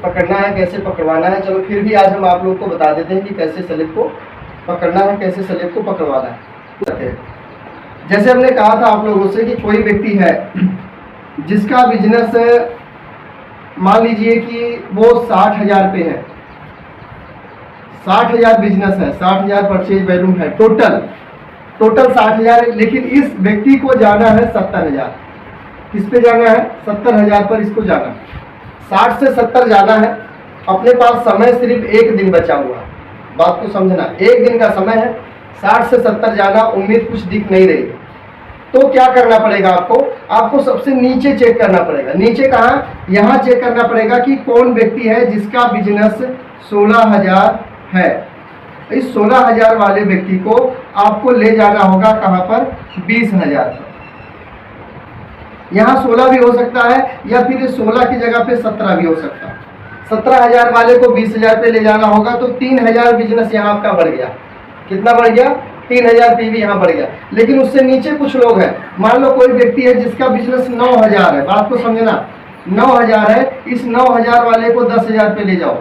पकड़ना है, कैसे पकड़वाना है। चलो फिर भी आज हम आप लोग को बता देते हैं कि कैसे स्लिप को पकड़ना है, कैसे स्लिप को पकड़वाना है। जैसे हमने कहा था आप लोगों से कि कोई व्यक्ति है जिसका बिजनेस मान लीजिए कि वो 60,000 पे है, 60,000 बिजनेस है, 60,000 परचेज वैल्यू है, टोटल 60,000 है, लेकिन इस व्यक्ति को जाना है 70,000। किस पे जाना है? 70,000 पर इसको जाना है। 60 से 70 जाना है। अपने पास समय सिर्फ एक दिन बचा हुआ है, बात को समझना, एक दिन का समय है। 60 से 70 जाना, उम्मीद कुछ दिख नहीं रही, तो क्या करना पड़ेगा आपको? आपको सबसे नीचे चेक करना पड़ेगा। नीचे कहाँ? यहाँ चेक करना पड़ेगा कि कौन व्यक्ति है जिसका बिजनेस 16,000 है। इस 16,000 वाले व्यक्ति को आपको ले जाना होगा कहाँ पर? 20,000 पर। यहाँ 16 भी हो सकता है या फिर 16 की जगह पे 17 भी हो सकता है। 17,000 वाले को 20,000 पे ले जाना होगा, तो 3,000 बिजनेस यहाँ आपका बढ़ गया। कितना बढ़ गया? 3,000 पीवी यहाँ बढ़ गया। लेकिन उससे नीचे कुछ लोग हैं, मान लो कोई व्यक्ति है जिसका बिजनेस 9,000 है, बात को समझना, 9,000 है। इस 9,000 वाले को 10,000 पे ले जाओ,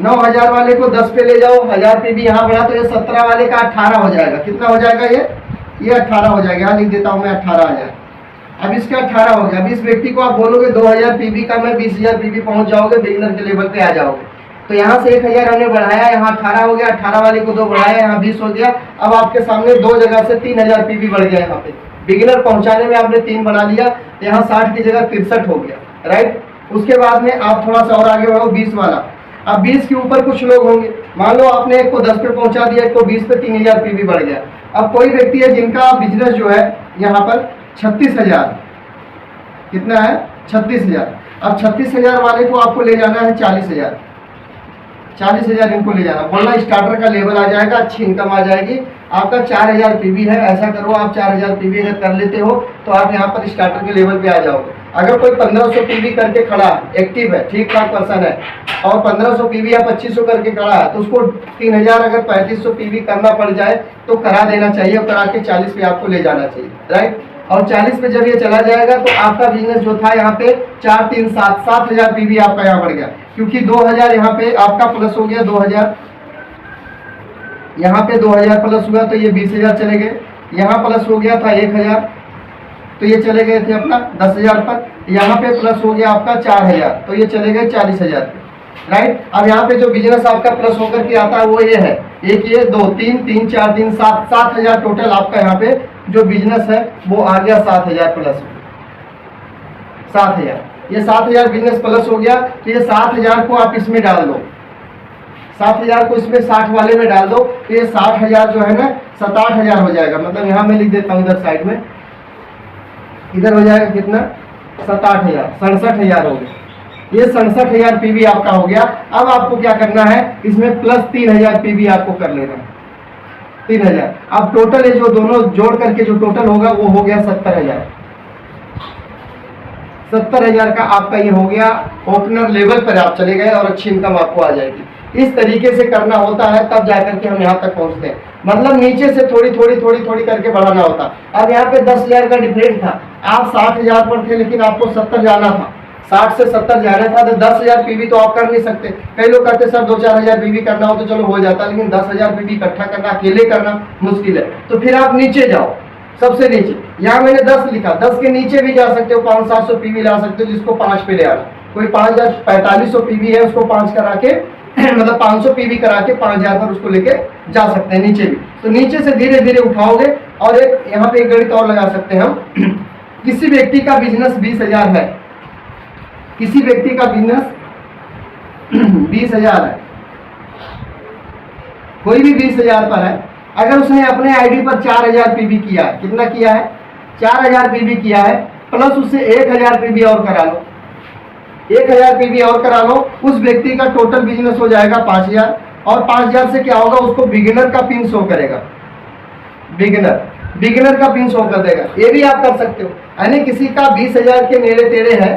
9,000 वाले को 10 पे ले जाओ, 1,000 पीवी यहाँ बढ़ा, तो ये 17 वाले का 18 हो जाएगा। कितना हो जाएगा? ये 18 हो जाएगा। यहाँ लिख देता हूँ मैं 18,000। अब इसका 18 हो गया। अब इस व्यक्ति को आप बोलोगे 2,000 पीवी का मैं 20,000 पीवी पहुंच जाओगे, बिगिनर के लेवल पे आ जाओगे। तो यहाँ से 1,000 हमने बढ़ाया, यहाँ 18 हो गया, 18 वाले को 2 बढ़ाया, यहाँ 20 हो गया। अब आपके सामने 2 जगह से 3,000 पीवी बढ़ गया। यहाँ पे बिगिनर पहुंचाने में आपने 3 बना लिया, यहाँ 60 की जगह 63 हो गया, राइट। उसके बाद में आप थोड़ा सा और आगे बढ़ो, 20 वाला। अब 20 के ऊपर कुछ लोग होंगे, मान लो आपने एक को 10 पे पहुंचा दिया, एक को 20 पे, 3,000 पीवी बढ़ गया। अब कोई व्यक्ति है जिनका बिजनेस जो है यहाँ पर 36,000, कितना है? 36,000। अब 36,000 वाले को आपको ले जाना है 40,000, 40,000 इनको ले जाना। बोलना स्टार्टर का लेवल आ जाएगा, अच्छी इनकम आ जाएगी। आपका 4,000 पीवी है, ऐसा करो आप 4,000 पीवी अगर कर लेते हो तो आप यहाँ पर स्टार्टर के लेवल पे आ जाओगे। अगर कोई 1,500 पीवी करके खड़ा एक्टिव है, ठीक ठाक पर्सन है, और 1,500 पीवी या 2,500 करके खड़ा है, तो उसको 3,000 अगर 3,500 पीवी करना पड़ जाए तो करा देना चाहिए, और करा के 40 पे आपको ले जाना चाहिए, राइट। और 40 पे जब ये चला जाएगा तो आपका बिजनेस जो था यहाँ पे 4, 3, 7, 7,000 पीवी आपका यहाँ बढ़ गया, क्योंकि 2,000 यहाँ पे आपका प्लस हो गया, 2,000 यहाँ पे 2,000 प्लस हुआ तो ये 20,000 चले गए। यहाँ प्लस हो गया था 1,000 तो ये चले गए थे अपना 10,000 पर। यहाँ पे प्लस हो गया आपका 4,000 तो ये चले गए 40,000 पे, राइट। अब यहाँ पे जो बिजनेस आपका प्लस होकर के आता है वो ये है, एक ये 2, 3, 3, 4, 3, 7, 7,000 टोटल आपका यहाँ पे जो बिजनेस है वो आ गया 7,000 प्लस, 7,000। ये 7,000 बिजनेस प्लस हो गया, तो ये 7,000 को आप इसमें डाल दो, 7,000 को इसमें 60 वाले में डाल दो, तो ये 60,000 जो है ना 67,000 हो जाएगा। मतलब यहाँ मैं लिख देता हूँ इधर साइड में, इधर हो जाएगा कितना? 67,000, 67,000 हो गया। ये 67,000 पीवी आपका हो गया। अब आपको क्या करना है? इसमें प्लस 3,000 पीवी आपको कर लेना है, 3,000। अब टोटल ये जो दोनों जोड़ करके जो टोटल होगा वो हो गया 70,000। 70,000 का आपका ये हो गया, ओपनर लेवल पर आप चले गए और अच्छी इनकम आपको आ जाएगी। इस तरीके से करना होता है, तब जाकर के हम यहाँ तक पहुँचते हैं। मतलब नीचे से थोड़ी थोड़ी करके बढ़ाना होता। अब यहाँ पे 10,000 का डिफरेंट था, आप 60,000 पर थे लेकिन आपको 70 जाना था, 60 से 70 जाना था, तो 10,000 पीवी तो आप कर नहीं सकते। कई लोग कहते सर 2-4 हज़ार पीवी करना हो तो चलो हो जाता, लेकिन 10,000 पीवी इकट्ठा करना, अकेले करना मुश्किल है। तो फिर आप नीचे जाओ, सबसे नीचे। यहाँ मैंने 10 लिखा, 10 के नीचे भी जा सकते हो, 500-700 पीवी ला सकते हो, जिसको 5 पे ले आना। कोई 4,500 पीवी है, उसको 5 करा के मतलब 500 पीवी करा के 5,000 पर उसको लेके जा सकते हैं नीचे भी। तो नीचे से धीरे धीरे उठाओगे। और एक यहाँ पे एक गणित और लगा सकते हैं हम। किसी व्यक्ति का बिजनेस 20,000 है, किसी व्यक्ति का बिजनेस 20,000 है, कोई भी 20,000 पर है। अगर उसने अपने आईडी पर 4,000 पीवी किया है, कितना किया है? 4,000 पीवी किया है, प्लस उससे 1,000 पीवी और करा लो, 1,000 पीवी और करा लो, उस व्यक्ति का टोटल बिजनेस हो जाएगा 5,000। और 5,000 से क्या होगा? उसको बिगिनर का पिन शो करेगा, बिगिनर का पिन शो कर देगा। ये भी आप कर सकते हो, यानी किसी का 20,000 के नेड़े तेड़े है,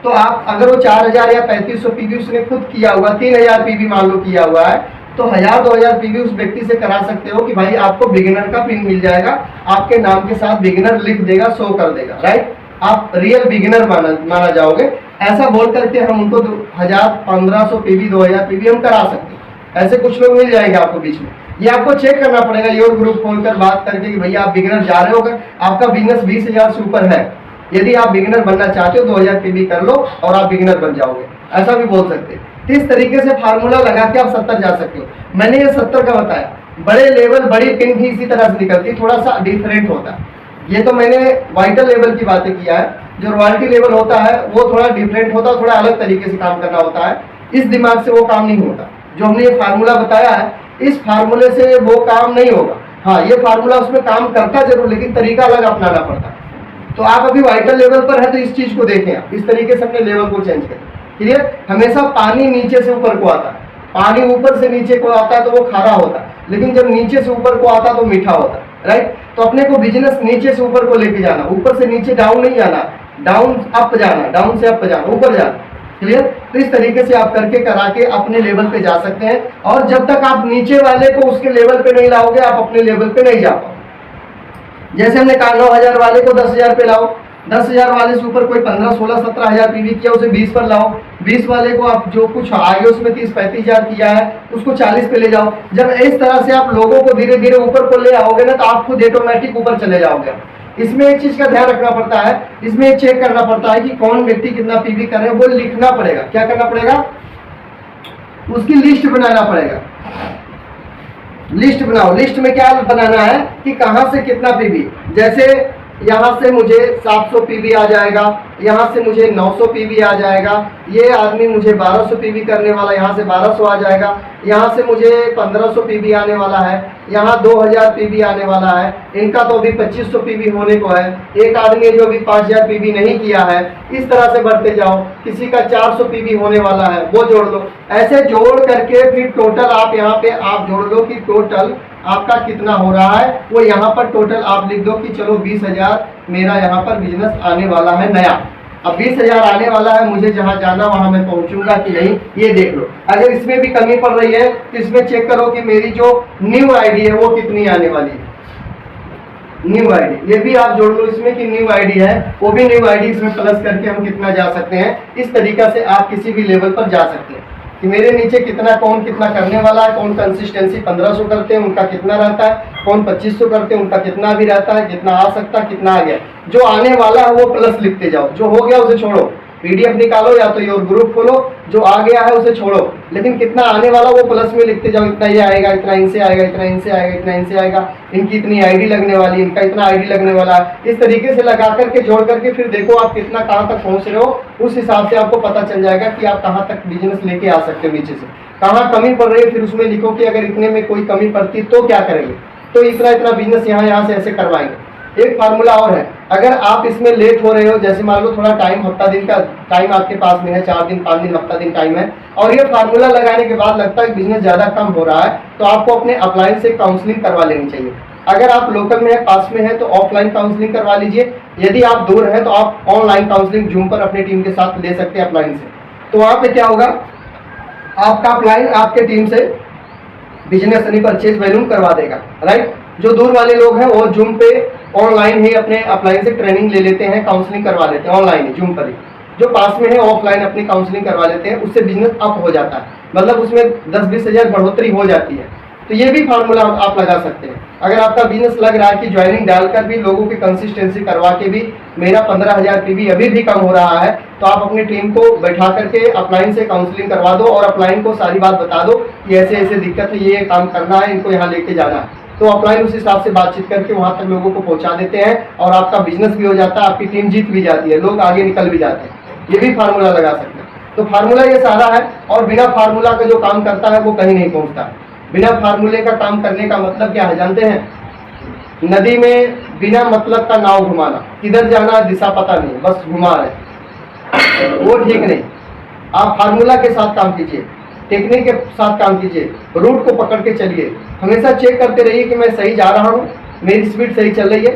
तो आप अगर वो 4,000 या 3,500 पीवी उसने खुद किया हुआ, 3,000 पीवी मान लो किया हुआ है, तो 1,000-2,000 पीवी उस व्यक्ति से करा सकते हो कि भाई आपको बिगिनर का पिन मिल जाएगा, आपके नाम के साथ बिगिनर लिख देगा, शो कर देगा, राइट। आप रियल बिगिनर माना जाओगे। ऐसा बोल करके हम उनको 1000, 1500 पीवी, 2000 पीवी हम करा सकते हैं। ऐसे कुछ लोग मिल जाएंगे आपको बीच में। ये आपको चेक करना पड़ेगा योर ग्रुप खोलकर बात करके कि भैया आप बिगिनर जा रहे हो, अगर आपका बिजनेस 20,000 से ऊपर है, यदि आप बिगिनर बनना चाहते हो 2000 पीवी कर लो और आप बिगिनर बन जाओगे, ऐसा भी बोल सकते हैं। तो इस तरीके से फार्मूला लगा के आप 70 जा सकते हो। मैंने ये 70 का बताया। बड़े लेवल, बड़ी पिन भी इसी तरह से निकलती है, थोड़ा सा डिफरेंट होता है। ये तो मैंने वाइटल लेवल की बातें किया है। जो रॉयल्टी लेवल होता है वो थोड़ा डिफरेंट होता है, थोड़ा अलग तरीके से काम करना होता है। इस दिमाग से वो काम नहीं होता। जो हमने ये फार्मूला बताया है, इस फार्मूले से वो काम नहीं होगा। हाँ, ये फार्मूला उसमें काम करता जरूर, लेकिन तरीका अलग अपनाना पड़ता है। तो आप अभी वाइटल लेवल पर है तो इस चीज को देखें, आप इस तरीके से अपने लेवल को चेंज करें। क्लियर? हमेशा पानी नीचे से ऊपर को आता है, पानी ऊपर से नीचे को आता है तो वो खारा होता है, लेकिन जब नीचे से ऊपर को आता है तो मीठा होता है। राइट? तो अपने को बिजनेस नीचे से ऊपर को लेके जाना, ऊपर से नीचे डाउन नहीं जाना, डाउन अप जाना, डाउन से अप जाना, ऊपर जाना। क्लियर? तो इस तरीके से आप करके करा के अपने लेवल पे जा सकते हैं। और जब तक आप नीचे वाले को उसके लेवल पे नहीं लाओगे, आप अपने लेवल पे नहीं जा पाओगे। जैसे हमने कहा 9000 वाले को 10,000 पे लाओ, 10,000 वाले से ऊपर कोई 15, 16, 17,000 पीवी किया, उसे 20 पर लाओ। 20 वाले को आप जो कुछ आगे उसमें 30, 35,000 किया है उसको 40 पे ले जाओ। जब इस तरह से आप लोगों को धीरे धीरे ऊपर को ले आओगे ना, तो आप खुद ऑटोमेटिक ऊपर चले जाओगे। इसमें एक चीज का ध्यान रखना पड़ता है, इसमें एक चेक करना पड़ता है कि कौन व्यक्ति कितना पीवी कर रहे हैं, वो लिखना पड़ेगा। क्या करना पड़ेगा? उसकी लिस्ट बनाना पड़ेगा। लिस्ट बनाओ। लिस्ट में क्या बनाना है कि कहां से कितना पीवी। जैसे यहाँ से मुझे 700 पीवी आ जाएगा, यहाँ से मुझे 900 पीवी आ जाएगा, ये आदमी मुझे 1200 पीवी करने वाला, यहाँ से 1200 आ जाएगा, यहाँ से मुझे 1500 पीवी आने वाला है, यहाँ 2000 पीवी आने वाला है, इनका तो अभी 2500 पीवी होने को है, एक आदमी जो अभी 5000 पीवी नहीं किया है। इस तरह से बढ़ते जाओ। किसी का 400 पीवी होने वाला है, वो जोड़ लो। ऐसे जोड़ करके फिर टोटल आप यहाँ पे आप जोड़ लो कि टोटल आपका कितना हो रहा है। वो यहाँ पर टोटल आप लिख दो कि चलो 20,000 मेरा यहाँ पर बिजनेस आने वाला है नया। अब 20,000 आने वाला है, मुझे जहाँ जाना वहाँ मैं पहुँचूंगा कि नहीं, ये देख लो। अगर इसमें भी कमी पड़ रही है तो इसमें चेक करो कि मेरी जो न्यू आईडी है वो कितनी आने वाली है। न्यू आईडी ये भी आप जोड़ लो इसमें कि न्यू आईडी है, वो भी न्यू आईडी इसमें प्लस करके हम कितना जा सकते हैं। इस तरीका से आप किसी भी लेवल पर जा सकते हैं कि मेरे नीचे कितना, कौन कितना करने वाला है, कौन कंसिस्टेंसी 1500 करते हैं उनका कितना रहता है, कौन 2500 करते हैं उनका कितना भी रहता है, कितना आ सकता है, कितना आ गया। जो आने वाला है वो प्लस लिखते जाओ, जो हो गया उसे छोड़ो, पीडीएफ निकालो या तो योर ग्रुप खोलो, जो आ गया है उसे छोड़ो, लेकिन कितना आने वाला वो प्लस में लिखते जाओ। इतना ये आएगा, इतना इनसे आएगा, इतना इनसे आएगा, इतना इनसे आएगा, इनकी इतनी आईडी लगने वाली, इनका इतना आईडी लगने वाला है। इस तरीके से लगा करके जोड़ करके फिर देखो आप कितना कहाँ तक पहुँच रहे हो। उस हिसाब से आपको पता चल जाएगा कि आप कहाँ तक बिजनेस लेके आ सकते हो। नीचे से कहाँ कमी पड़ रही है फिर उसमें लिखो कि अगर इतने में कोई कमी पड़ती तो क्या करेंगे, तो इतना इतना बिजनेस यहाँ से ऐसे करवाएंगे। एक फार्मूला और है, अगर आप इसमें लेट हो रहे हो, जैसे मान लो थोड़ा टाइम, हफ्ता दिन का टाइम आपके पास में है, 4 दिन 5 दिन हफ्ता दिन टाइम है, और ये फार्मूला लगाने के बाद लगता है कि बिजनेस ज़्यादा कम हो रहा है, तो आपको अपने अपलाइन से काउंसलिंग करवा लेनी चाहिए। अगर आप लोकल में है, पास में है, तो ऑफलाइन काउंसलिंग करवा लीजिए। यदि आप दूर है तो आप ऑनलाइन काउंसलिंग जूम पर अपनी टीम के साथ ले सकते हैं अपलाइन से। तो वहाँ पे क्या होगा, आपका अपलाइन आपके टीम से बिजनेस यानी परचेज वैल्यूम करवा देगा। राइट? जो दूर वाले लोग हैं वो जूम पे ऑनलाइन ही अपने अपलाइन से ट्रेनिंग ले लेते हैं, काउंसलिंग करवा लेते हैं ऑनलाइन ही जूम पर ही। जो पास में है ऑफलाइन अपनी काउंसलिंग करवा लेते हैं, उससे बिजनेस अप हो जाता है, मतलब उसमें 10-20 हज़ार बढ़ोतरी हो जाती है। तो ये भी फार्मूला आप लगा सकते हैं। अगर आपका बिजनेस लग रहा है कि ज्वाइनिंग डालकर भी लोगों की कंसिस्टेंसी करवा के भी मेरा 15,000 पीवी अभी भी कम हो रहा है, तो आप अपनी टीम को बैठा करके अपलाइन से काउंसलिंग करवा दो और अपलाइन को सारी बात बता दो कि ऐसे ऐसे दिक्कत है, ये काम करना है, इनको यहाँ लेके जाना है। तो अपलाइन उस हिसाब से बातचीत करके वहाँ तक लोगों को पहुँचा देते हैं और आपका बिजनेस भी हो जाता है, आपकी टीम जीत भी जाती है, लोग आगे निकल भी जाते हैं। ये भी फार्मूला लगा सकते हैं। तो फार्मूला ये सारा है, और बिना फार्मूला का जो काम करता है वो कहीं नहीं पहुँचता। बिना फार्मूले का काम करने का मतलब क्या है जानते हैं? नदी में बिना मतलब का नाव घुमाना, किधर जाना दिशा पता नहीं, बस घुमा रहे, वो ठीक नहीं। आप फार्मूला के साथ काम कीजिए, टेक्निक के साथ काम कीजिए, रूट को पकड़ के चलिए। हमेशा चेक करते रहिए कि मैं सही जा रहा हूँ, मेरी स्पीड सही चल रही है,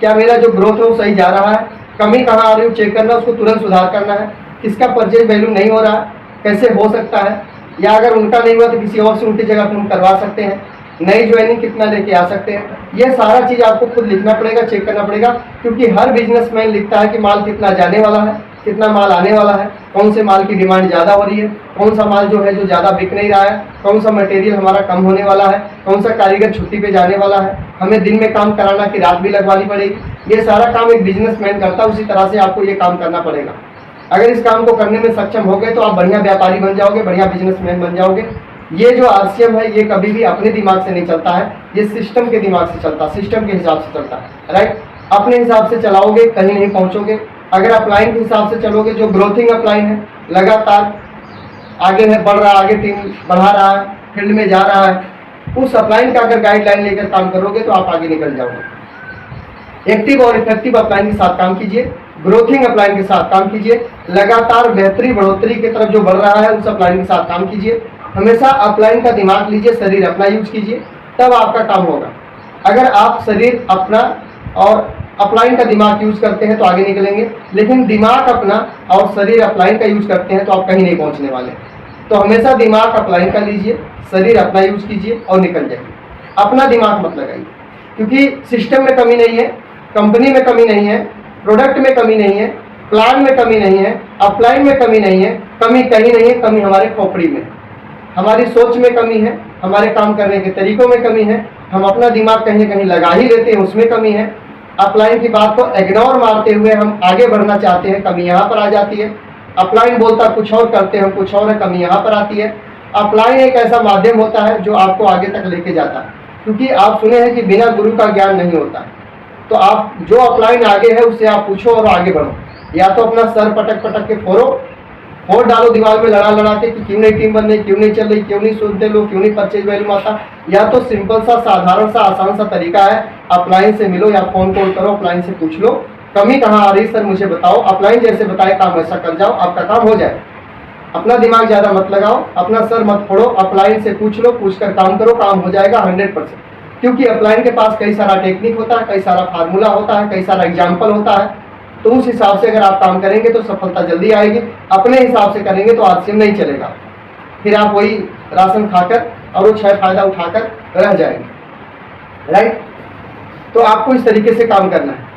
क्या मेरा जो ग्रोथ है वो सही जा रहा है, कमी कहाँ आ रही है चेक करना, उसको तुरंत सुधार करना है। किसका परचेज वैल्यू नहीं हो रहा है, कैसे हो सकता है, या अगर उनका नहीं हुआ तो किसी और से उनकी जगह पर हम करवा सकते हैं, नई ज्वाइनिंग कितना लेके आ सकते हैं। ये सारा चीज़ आपको खुद लिखना पड़ेगा, चेक करना पड़ेगा, क्योंकि हर बिजनेसमैन लिखता है कि माल कितना जाने वाला है, कितना माल आने वाला है। कौन से माल की डिमांड ज़्यादा हो रही है, कौन सा माल जो है जो ज़्यादा बिक नहीं रहा है, कौन सा मटेरियल हमारा कम होने वाला है, कौन सा कारीगर छुट्टी पे जाने वाला है, हमें दिन में काम कराना कि रात भी लगवानी पड़ेगी। ये सारा काम एक बिजनेसमैन करता है, उसी तरह से आपको ये काम करना पड़ेगा। अगर इस काम को करने में सक्षम हो गए तो आप बढ़िया व्यापारी बन जाओगे, बढ़िया बिजनेसमैन बन जाओगे। ये जो आरसीएम है ये कभी भी अपने दिमाग से नहीं चलता है, ये सिस्टम के दिमाग से चलता है, सिस्टम के हिसाब से चलता है, राइट। अपने हिसाब से चलाओगे कहीं नहीं पहुंचोगे। अगर अपलाइन के हिसाब से चलोगे, जो ग्रोथिंग अपलाइन है, लगातार आगे है, बढ़ रहा है, आगे टीम बढ़ा रहा है, फील्ड में जा रहा है, उस अपलाइन का अगर गाइडलाइन लेकर काम करोगे तो आप आगे निकल जाओगे। एक्टिव और इफेक्टिव अपलाइन के साथ काम कीजिए, ग्रोथिंग अपलाइन के साथ काम कीजिए, लगातार बेहतरी बढ़ोतरी की तरफ जो बढ़ रहा है उस अपलाइन के साथ काम कीजिए। हमेशा अपलाइन का दिमाग लीजिए, शरीर अपना यूज कीजिए, तब आपका काम होगा। अगर आप शरीर अपना और अपलाइन का दिमाग यूज करते हैं तो आगे निकलेंगे, लेकिन दिमाग अपना और शरीर अपलाइन का यूज करते हैं तो आप कहीं नहीं पहुंचने वाले। तो हमेशा दिमाग अपलाइन का लीजिए, शरीर अपना यूज कीजिए और निकल जाइए। अपना दिमाग मत लगाइए, क्योंकि सिस्टम में कमी नहीं है, कंपनी में कमी नहीं है, प्रोडक्ट में कमी नहीं है, प्लान में कमी नहीं है, अपलाइन में कमी नहीं है, कमी कहीं नहीं है, कमी हमारे खोपड़ी में, हमारी सोच में कमी है, हमारे काम करने के तरीकों में कमी है, हम अपना दिमाग कहीं कहीं लगा ही लेते हैं, उसमें कमी है। अपलाइन की बात को इग्नोर मारते हुए हम आगे बढ़ना चाहते हैं, कमी यहाँ पर आ जाती है। अपलाइन बोलता कुछ और, करते हम कुछ और है, कमी यहाँ पर आती है। अपलाइन एक ऐसा माध्यम होता है जो आपको आगे तक लेके जाता है, क्योंकि आप सुने हैं कि बिना गुरु का ज्ञान नहीं होता है। तो आप जो अपलाइन आगे है उससे आप पूछो और आगे बढ़ो, या तो अपना सर पटक पटक के फोड़ डालो दीवार में लड़ा लड़ा के कि क्यों नहीं टीम बन रही, क्यों नहीं चल रही, क्यों नहीं सुनते लोग, क्यों नहीं परचेज वैल्यू आता। या तो सिंपल सा, साधारण सा, आसान सा तरीका है, अपलाइन से मिलो या फोन कॉल करो, अपलाइन से पूछ लो कमी कहाँ आ रही, सर मुझे बताओ। अपलाइन जैसे बताए काम वैसा कर जाओ, आपका काम हो जाए। अपना दिमाग ज्यादा मत लगाओ, अपना सर मत फोड़ो, अपलाइन से पूछ लो, पूछ कर काम करो, काम हो जाएगा 100%। क्योंकि अपलाइन के पास कई सारा टेक्निक होता है, कई सारा फार्मूला होता है, कई सारा एग्जाम्पल होता है। तो उस हिसाब से अगर आप काम करेंगे तो सफलता जल्दी आएगी। अपने हिसाब से करेंगे तो आरसीएम नहीं चलेगा, फिर आप वही राशन खाकर और वो क्षय फायदा उठाकर रह जाएंगे, राइट। तो आपको इस तरीके से काम करना है।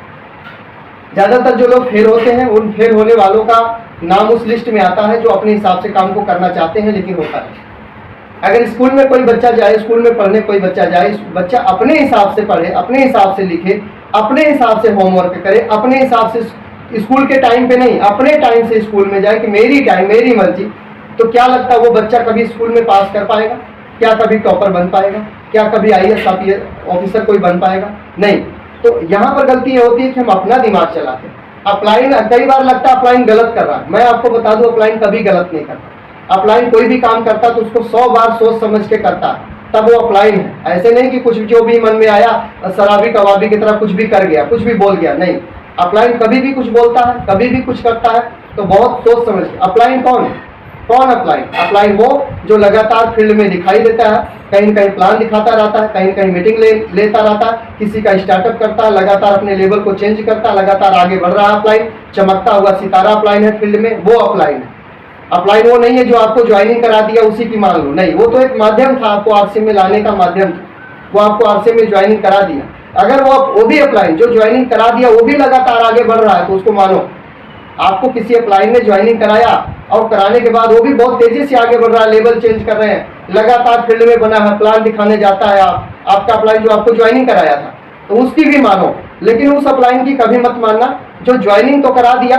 ज्यादातर जो लोग फेल होते हैं, उन फेल होने वालों का नाम उस लिस्ट में आता है जो अपने हिसाब से काम को करना चाहते हैं लेकिन होता नहीं। अगर स्कूल में कोई बच्चा जाए, स्कूल में पढ़ने कोई बच्चा जाए, बच्चा अपने हिसाब से पढ़े, अपने हिसाब से लिखे, अपने हिसाब से होमवर्क करे, अपने हिसाब से स्कूल के टाइम पे नहीं, अपने टाइम से स्कूल में जाए कि मेरी टाइम मेरी मर्जी, तो क्या लगता है वो बच्चा कभी स्कूल में पास कर पाएगा? क्या कभी टॉपर बन पाएगा? क्या कभी आईएएस ऑफिसर कोई बन पाएगा? नहीं। तो यहाँ पर गलती ये होती है कि हम अपना दिमाग चलाते हैं। अपलाइन कई बार लगता है अपलाइन गलत कर रहा है, मैं आपको बता दूं अपलाइन कभी गलत नहीं करता। अपलाइन कोई भी काम करता तो उसको 100 बार सोच समझ के करता, तब वो अपलाइन है। ऐसे नहीं कि कुछ जो भी मन में आया शराबी कबाबी की तरह कुछ भी कर गया, कुछ भी बोल गया, नहीं। अपलाइन कभी भी कुछ बोलता है, कभी भी कुछ करता है तो बहुत सोच समझ के। अपलाइन कौन अपलाइन? अपलाइन वो जो लगातार फील्ड में दिखाई देता है, कहीं कहीं प्लान दिखाता रहता है, कहीं कहीं मीटिंग लेता रहता है, किसी का स्टार्टअप करता है, लगातार अपने लेवल को चेंज करता है, लगातार आगे बढ़ रहा है। अपलाइन चमकता हुआ सितारा अपलाइन है फील्ड में, वो अपलाइन है। अपलाइन वो नहीं है जो आपको ज्वाइनिंग करा दिया उसी की मान लो, नहीं। वो तो एक माध्यम था, आपको आरसीएम में लाने का माध्यम था, वो आपको आरसीएम में ज्वाइनिंग करा दिया। अगर वो भी अपलाइन जो ज्वाइनिंग करा दिया वो भी लगातार आगे बढ़ रहा है तो उसको मानो। आपको किसी अपलाइन ने ज्वाइनिंग कराया और कराने के बाद वो भी बहुत तेजी से आगे बढ़ रहा है, लेवल चेंज कर रहे हैं, लगातार फील्ड में बना है, प्लान दिखाने जाता है, आपका अपलाइन जो आपको ज्वाइनिंग कराया था, तो उसकी भी मानो। लेकिन उस अपलाइन की कभी मत मानना जो ज्वाइनिंग तो करा दिया,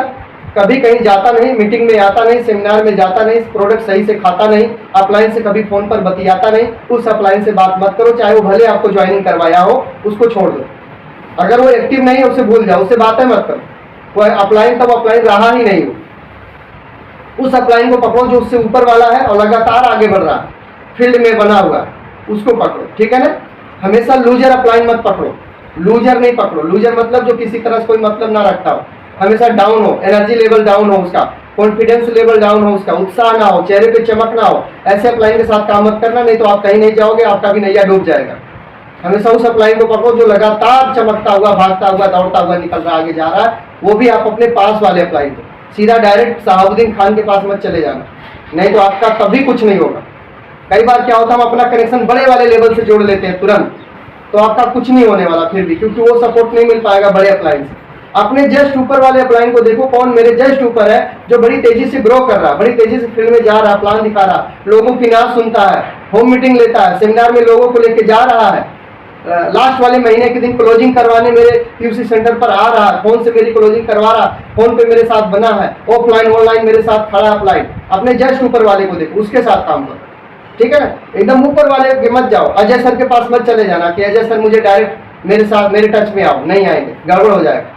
कभी कहीं जाता नहीं, मीटिंग में आता नहीं, सेमिनार में जाता नहीं, प्रोडक्ट सही से खाता नहीं, अपलाइन से कभी फोन पर बतियाता नहीं, उस अपलाइन से बात मत करो। चाहे वो भले आपको ज्वाइनिंग करवाया हो, उसको छोड़ दो। अगर वो एक्टिव नहीं है उसे भूल जाओ, उससे बातें मत करो। वो अपलाइन तब अपलाइन रहा ही नहीं हो। उस अपलाइन को पकड़ो जो उससे ऊपर वाला है और लगातार आगे बढ़ रहा है, फील्ड में बना हुआ है, उसको पकड़ो, ठीक है ना। हमेशा लूजर अपलाइन मत पकड़ो, लूजर नहीं पकड़ो। लूजर मतलब जो किसी तरह से कोई मतलब ना रखता हो, हमेशा डाउन हो, एनर्जी लेवल डाउन हो उसका, कॉन्फिडेंस लेवल डाउन हो उसका, उत्साह ना हो, चेहरे पे चमक ना हो, ऐसे अपलाइन के साथ काम मत करना, नहीं तो आप कहीं नहीं जाओगे, आपका भी नैया डूब जाएगा। हमेशा उस अपलाइन को पकड़ो जो लगातार चमकता हुआ, भागता हुआ, दौड़ता हुआ निकल रहा, आगे जा रहा है। वो भी आप अपने पास वाले अपलाइन को, सीधा डायरेक्ट शहाबुद्दीन खान के पास मत चले जाना, नहीं तो आपका कभी कुछ नहीं होगा। कई बार क्या होता है, हम अपना कनेक्शन बड़े वाले लेवल से जोड़ लेते हैं तुरंत, तो आपका कुछ नहीं होने वाला फिर भी, क्योंकि वो सपोर्ट नहीं मिल पाएगा बड़े अपलाइन से। अपने जस्ट ऊपर वाले अपलाइन को देखो, कौन मेरे जस्ट ऊपर है जो बड़ी तेजी से ग्रो कर रहा है, बड़ी तेजी से फील्ड में जा रहा है, प्लान दिखा रहा, लोगों की नाम सुनता है, होम मीटिंग लेता है, सेमिनार में लोगों को लेके जा रहा है, लास्ट वाले महीने के दिन क्लोजिंग करवाने मेरे पीयूसी सेंटर पर आ रहा है, फोन से मेरी क्लोजिंग करवा रहा, फोन पे मेरे साथ बना है, ऑफलाइन ऑनलाइन मेरे साथ खड़ा अपलाइन। अपने जस्ट ऊपर वाले को देखो, उसके साथ काम करो, ठीक है ना। एकदम ऊपर वाले के मत जाओ, अजय सर के पास मत चले जाना कि अजय सर मुझे डायरेक्ट मेरे साथ मेरे टच में आओ, नहीं आएंगे, गड़बड़ हो जाएगा,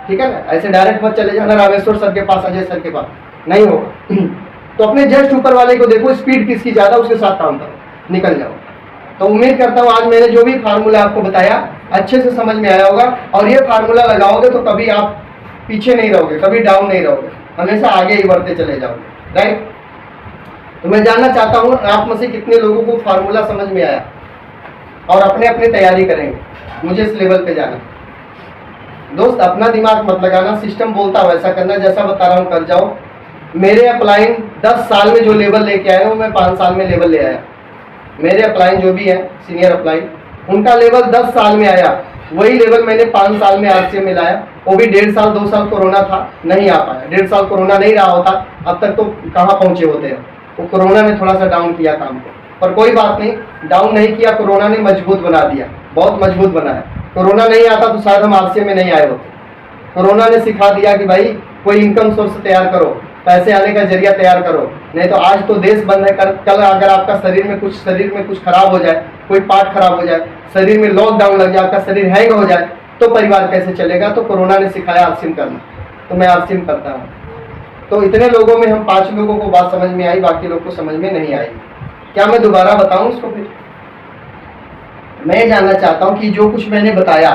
ठीक है ना। ऐसे डायरेक्ट मत चले जाना रामेश्वर सर के पास, अजय सर के पास, नहीं होगा। तो अपने जस्ट ऊपर वाले को देखो, स्पीड किसकी ज्यादा, उसके साथ काम करो, निकल जाओ। तो उम्मीद करता हूँ आज मैंने जो भी फार्मूला आपको बताया अच्छे से समझ में आया होगा, और ये फार्मूला लगाओगे तो कभी आप पीछे नहीं रहोगे, कभी डाउन नहीं रहोगे, हमेशा आगे ही बढ़ते चले जाओगे, राइट। तो मैं जानना चाहता हूँ आप में से कितने लोगों को फार्मूला समझ में आया और अपने अपने तैयारी करेंगे, मुझे इस लेवल पे जाना। दोस्त अपना दिमाग मत लगाना, सिस्टम बोलता वैसा करना, जैसा बता रहा हूँ कर जाओ। मेरे अपलाइन 10 साल में जो लेवल लेके आए वो मैं 5 साल में लेवल ले आया। मेरे अपलाइन जो भी है सीनियर अपलाइन, उनका लेवल 10 साल में आया, वही लेवल मैंने 5 साल में आरसीएम में लाया। वो भी 1.5 साल 2 साल कोरोना था, नहीं आ पाया। 1.5 साल कोरोना नहीं रहा होता अब तक तो कहाँ पहुंचे होते हैं। वो कोरोना ने थोड़ा सा डाउन किया काम को, पर कोई बात नहीं, डाउन नहीं किया, कोरोना ने मजबूत बना दिया, बहुत मजबूत बनाया। कोरोना नहीं आता तो शायद हम आरसीएम में नहीं आए होते। कोरोना ने सिखा दिया कि भाई कोई इनकम सोर्स तैयार करो, पैसे आने का जरिया तैयार करो, नहीं तो आज तो देश बंद है, कल अगर आपका शरीर में कुछ खराब हो जाए, कोई पार्ट खराब हो जाए, शरीर में लॉकडाउन लग जाए, आपका शरीर हैंग हो जाए, तो परिवार कैसे चलेगा। तो कोरोना ने सिखाया आरसीएम करना, तो मैं आरसीएम करता हूँ। तो इतने लोगों में हम 5 लोगों को बात समझ में आई, बाकी लोग को समझ में नहीं आई। क्या मैं दोबारा बताऊं इसको? फिर मैं जानना चाहता हूं कि जो कुछ मैंने बताया,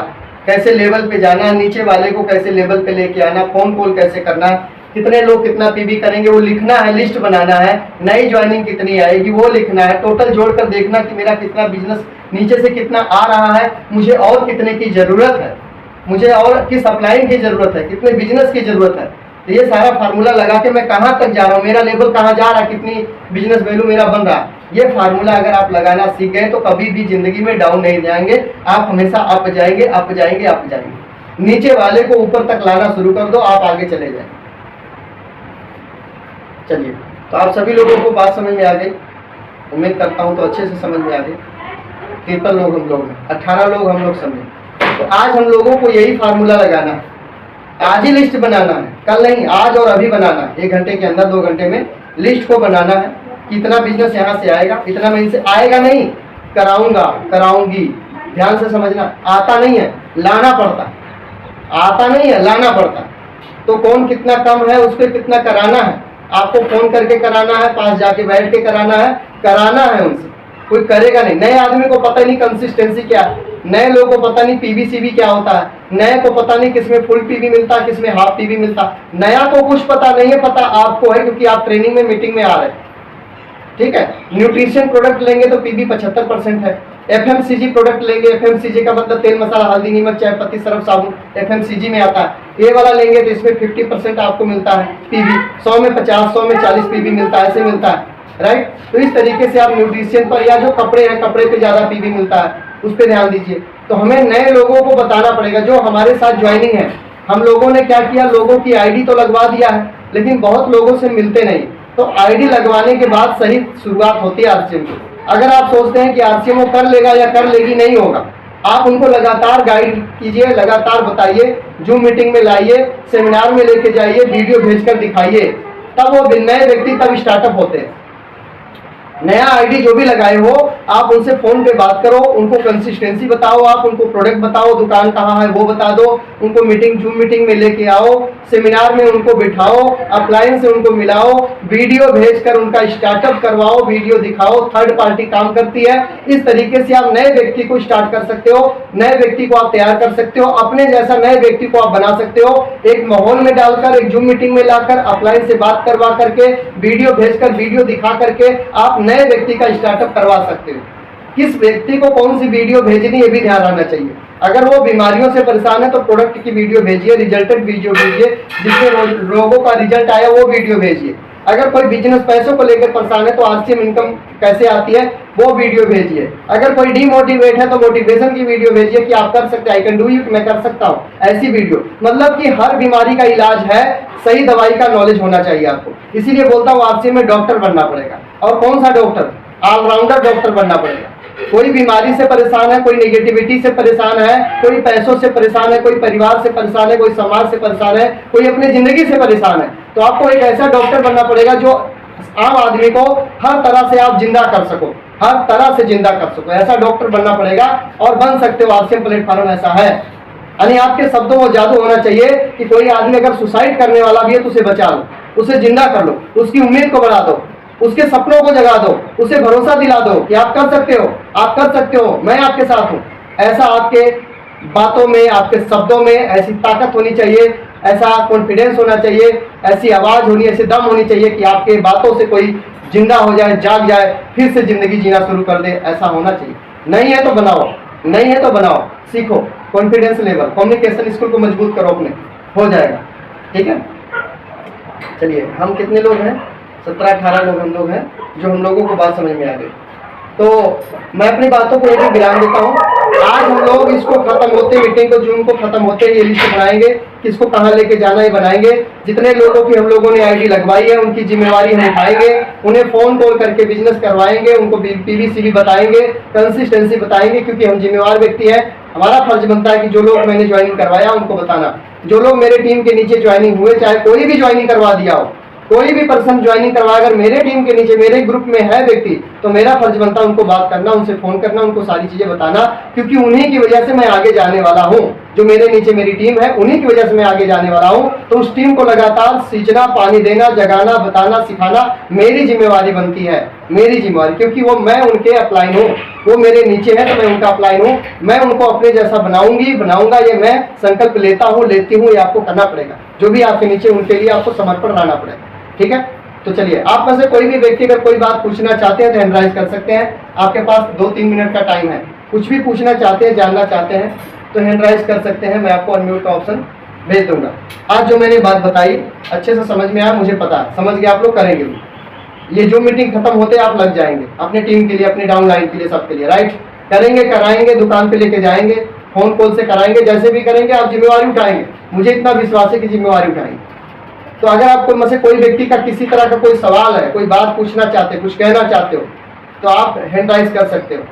कैसे लेवल पे जाना, नीचे वाले को कैसे लेवल पे लेके आना, फोन कॉल कैसे करना, कितने लोग कितना पीबी करेंगे वो लिखना है, लिस्ट बनाना है, नई ज्वाइनिंग कितनी आएगी वो लिखना है, टोटल जोड़कर देखना कि मेरा कितना बिजनेस नीचे से कितना आ रहा है, मुझे और कितने की जरूरत है, मुझे और किस अपलाइन की जरूरत है, कितने बिजनेस की जरूरत है। तो ये सारा फार्मूला लगा के मैं कहाँ तक जा रहा हूँ, मेरा लेवल कहाँ जा रहा है, कितनी बिजनेस वैल्यू मेरा बन रहा है। ये फार्मूला अगर आप लगाना सीख गए तो कभी भी जिंदगी में डाउन नहीं जाएंगे, आप हमेशा अप जाएंगे, अप जाएंगे, अप जाएंगे। नीचे वाले को ऊपर तक लाना शुरू कर दो, आप आगे चले जाएंगे। चलिए, तो आप सभी लोगों को बात समझ में आ गई, उम्मीद करता हूँ तो अच्छे से समझ में आ गई। 53 लोग हम लोग हैं, 18 लोग हम लोग समझे। तो आज हम लोगों को यही फार्मूला लगाना है, आज ही लिस्ट बनाना है, कल नहीं, आज और अभी बनाना है। 1 घंटे के अंदर 2 घंटे में लिस्ट को बनाना है कि इतना बिजनेस यहाँ से आएगा, इतना मैं इनसे आएगा नहीं, कराऊंगा, कराऊंगी। ध्यान से समझना, आता नहीं है, लाना पड़ता, आता नहीं है, लाना पड़ता। तो कौन कितना कम है उस पर कितना कराना है, आपको फोन करके कराना है, पास जाके बैठ के कराना है उनसे। कोई करेगा नहीं, नए आदमी को पता नहीं कंसिस्टेंसी क्या है, नए लोगों को पता नहीं पीबीसीबी क्या होता है, नए को पता नहीं किसमें फुल पीबी मिलता है, किसमें हाफ पीबी मिलता है। नया को कुछ पता नहीं है, पता आपको है क्योंकि आप ट्रेनिंग में मीटिंग में आ रहे हैं, ठीक है। न्यूट्रिशन प्रोडक्ट लेंगे तो पीबी 75% है। एफएमसीजी प्रोडक्ट लेंगे, एफएमसीजी का मतलब तेल मसाला हल्दी नमक चाय पत्ती सरफ साबुन, एफएमसीजी में आता है। ये वाला लेंगे तो इसमें 50% आपको मिलता है पीबी, 100 में 50, 100 में 40 पीबी मिलता है, ऐसे मिलता है, राइट। तो इस तरीके से आप न्यूट्रिशन पर, या जो कपड़े हैं कपड़े पे ज्यादा पीबी मिलता है उस पर ध्यान दीजिए। तो हमें नए लोगों को बताना पड़ेगा जो हमारे साथ ज्वाइनिंग है। हम लोगों ने क्या किया, लोगों की आईडी तो लगवा दिया है, लेकिन बहुत लोगों से मिलते नहीं। तो आईडी लगवाने के बाद सही शुरुआत होती है आरसीएम की। अगर आप सोचते हैं कि आरसीएम वो कर लेगा या कर लेगी, नहीं होगा। आप उनको लगातार गाइड कीजिए, लगातार बताइए, जूम मीटिंग में लाइए, सेमिनार में लेके जाइए, वीडियो भेजकर दिखाइए, तब वो नए व्यक्ति तब स्टार्टअप होते हैं। नया आईडी जो भी लगाए हो, आप उनसे फोन पे बात करो, उनको कंसिस्टेंसी बताओ, आप उनको प्रोडक्ट बताओ, दुकान कहाँ है वो बता दो, उनको मीटिंग जूम मीटिंग में लेके आओ, सेमिनार में उनको बिठाओ, अपलाइन से उनको मिलाओ, वीडियो भेजकर उनका स्टार्टअप करवाओ, वीडियो दिखाओ, थर्ड पार्टी काम करती है। इस तरीके से आप नए व्यक्ति को स्टार्ट कर सकते हो, नए व्यक्ति को आप तैयार कर सकते हो, अपने जैसा नए व्यक्ति को आप बना सकते हो। एक माहौल में डालकर, एक जूम मीटिंग में लाकर, अपलाइन से बात करवा करके, वीडियो भेजकर, वीडियो दिखा करके आप नए व्यक्ति का स्टार्टअप करवा सकते हो। किस व्यक्ति को कौन सी वीडियो भेजनी ये भी ध्यान रखना चाहिए। अगर वो बीमारियों से परेशान है तो प्रोडक्ट की वीडियो भेजिए, रिजल्टेड वीडियो भेजिए, जिससे लोगों का रिजल्ट आया वो वीडियो भेजिए। अगर कोई बिजनेस पैसों को लेकर परेशान है तो आरसीएम इनकम कैसे आती है वो वीडियो भेजिए। अगर कोई डीमोटिवेट है तो मोटिवेशन की वीडियो भेजिए कि आप कर सकते हैं, आई कैन डू इट, मैं कर सकता हूँ, ऐसी वीडियो। मतलब कि हर बीमारी का इलाज है, सही दवाई का नॉलेज होना चाहिए आपको। इसीलिए बोलता हूँ आरसीएम में डॉक्टर बनना पड़ेगा। और कौन सा डॉक्टर? ऑलराउंडर डॉक्टर बनना पड़ेगा। कोई बीमारी से परेशान है, कोई नेगेटिविटी से परेशान है, कोई पैसों से परेशान है, कोई परिवार से परेशान है, कोई समाज से परेशान है, कोई अपनी जिंदगी से परेशान है, तो आपको एक ऐसा डॉक्टर बनना पड़ेगा जो आम आदमी को हर तरह से आप जिंदा कर सको, हर तरह से जिंदा कर सको, ऐसा डॉक्टर बनना पड़ेगा। और बन सकते हो, आरसीएम प्लेटफॉर्म ऐसा है। यानी आपके शब्दों में जादू होना चाहिए कि कोई आदमी अगर सुसाइड करने वाला भी है तो उसे बचा लो, उसे जिंदा कर लो, उसकी उम्मीद को बढ़ा दो, उसके सपनों को जगा दो, उसे भरोसा दिला दो कि आप कर सकते हो, आप कर सकते हो, मैं आपके साथ हूं। ऐसा आपके बातों में, आपके शब्दों में ऐसी ताकत होनी चाहिए, ऐसा कॉन्फिडेंस होना चाहिए, ऐसी आवाज होनी, ऐसी दम होनी चाहिए कि आपके बातों से कोई जिंदा हो जाए, जाग जाए, फिर से जिंदगी जीना शुरू कर दे। ऐसा होना चाहिए। नहीं है तो बनाओ, नहीं है तो बनाओ, सीखो, कॉन्फिडेंस लेवल, कम्युनिकेशन स्किल को मजबूत करो अपने, हो जाएगा। ठीक है, चलिए हम कितने लोग हैं? 17-18 लोग हम लोग हैं जो हम लोगों को बात समझ में आ गई। तो मैं अपनी बातों को यही विराम देता हूँ। आज हम लोग इसको खत्म होते, मीटिंग को जून को खत्म होते ये लिस्ट बनाएंगे, किसको कहाँ लेके जाना है बनाएंगे। जितने लोगों की हम लोगों ने आईडी लगवाई है उनकी जिम्मेवारी हम उठाएंगे, उन्हें फोन कॉल करके बिजनेस करवाएंगे, उनको पीवीसीबी बताएंगे, कंसिस्टेंसी बताएंगे, क्योंकि हम जिम्मेवार व्यक्ति हैं। हमारा फर्ज बनता है कि जो लोग मैंने ज्वाइनिंग करवाया उनको बताना, जो लोग मेरे टीम के नीचे ज्वाइनिंग हुए, चाहे कोई भी ज्वाइनिंग करवा दिया हो, कोई भी पर्सन ज्वाइनिंग करवा, अगर मेरे टीम के नीचे मेरे ग्रुप में है व्यक्ति, तो मेरा फर्ज बनता है उनको बात करना, उनसे फोन करना, उनको सारी चीजें बताना, क्योंकि उन्हीं की वजह से मैं आगे जाने वाला हूँ। जो मेरे नीचे मेरी टीम है उन्हीं की वजह से मैं आगे जाने वाला हूँ। तो उस टीम को लगातार सींचना, पानी देना, जगाना, बताना, सिखाना मेरी जिम्मेवारी बनती है, मेरी जिम्मेवारी, क्योंकि वो मैं उनके अपलाइन हूँ, वो मेरे नीचे है तो मैं उनका अपलाइन हूँ। मैं उनको अपने जैसा बनाऊंगा, ये मैं संकल्प लेता हूँ, लेती हूँ, ये आपको करना पड़ेगा। जो भी आपके नीचे उनके लिए आपको समर्पण रहना पड़ेगा। ठीक है, तो चलिए आप में से कोई भी व्यक्ति अगर कोई बात पूछना चाहते हैं तो हैंड राइज कर सकते हैं। आपके पास 2-3 मिनट का टाइम है। कुछ भी पूछना चाहते हैं, जानना चाहते हैं तो हैंड राइज कर सकते हैं, मैं आपको अनम्यूट का ऑप्शन भेज दूंगा। आज जो मैंने बात बताई अच्छे से समझ में आया, मुझे पता है, समझ के आप लोग करेंगे। ये जो मीटिंग खत्म होते आप लग जाएंगे अपने टीम के लिए, अपने डाउनलाइन के लिए, सबके लिए, राइट? करेंगे, कराएंगे, दुकान पे लेके जाएंगे, फोन कॉल से कराएंगे, जैसे भी करेंगे आप जिम्मेवारी उठाएंगे। मुझे इतना विश्वास है कि जिम्मेवारी उठाएंगे। तो अगर आपको में से कोई व्यक्ति का किसी तरह का कोई सवाल है, कोई बात पूछना चाहते हो, कुछ कहना चाहते हो, तो आप हैंड राइज कर सकते हो।